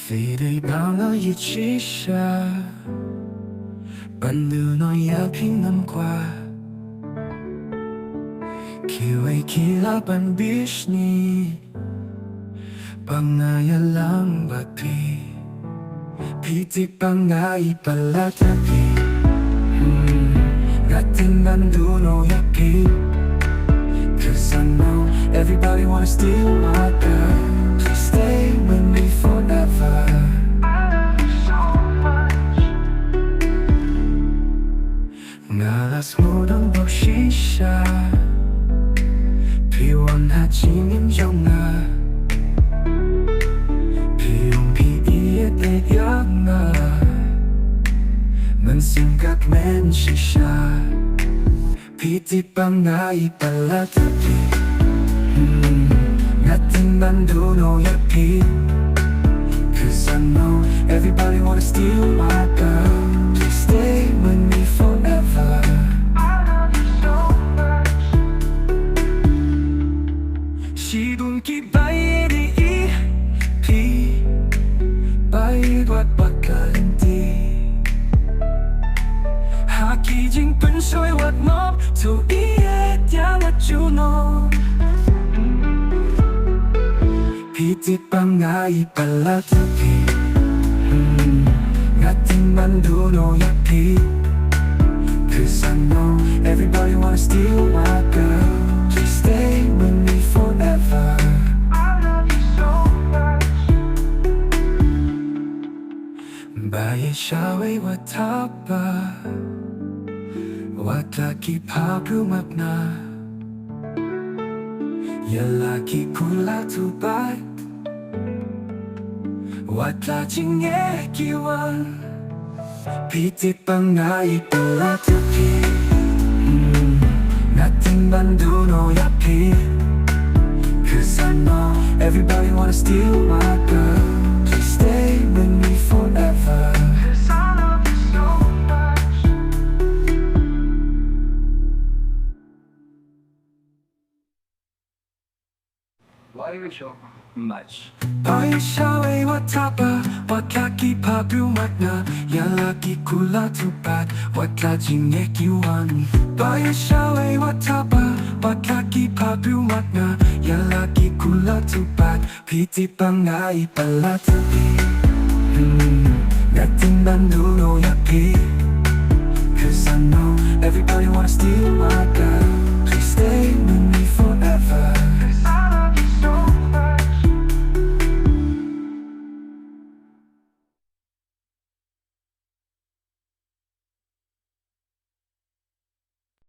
Fidei bakla ieit shisha Bandu no iaphi ngam kwah Kiwei kila ban bishni Ialang bakla Piti pangai palat Ngatin bandu no iaphi Cause I know everybody wanna steal my girl. Please stay with me forever. Ngalas mudang bok shisha Piwan ha jingim jong Piung pi ieit Mynsiem kmen shisha Piti pangai palat Ngatin bandu no iaphi Cause I know everybody wanna steal my girl. Please stay with me forever. Shidun ki Baieid iaphi Baieid wat bakla lynti Haki jingpynshoi wat ngop to ieit ialang junom Piti pangai palat Ngatin bandu no iaphi Cause I know everybody wanna steal my girl. Please stay with me forever. Baieid shawei watapa Wataki pabru mapna Yalaki kula tubat Watla Kiwei Piti pangai palat Ngatin bandu no iaphi Cause I know everybody wanna steal my girl. Please stay with me forever. Cause I love you so much. Baieid so much. Baieid shawei watapa Watlaki pabru makna Yalaki kula tupat Watla Kiwei Baieid shawei watapa Watlaki pabru makna Yalaki kula tupat Piti pangai palat Ngatin bandu no iaphi Cause I know everybody wanna steal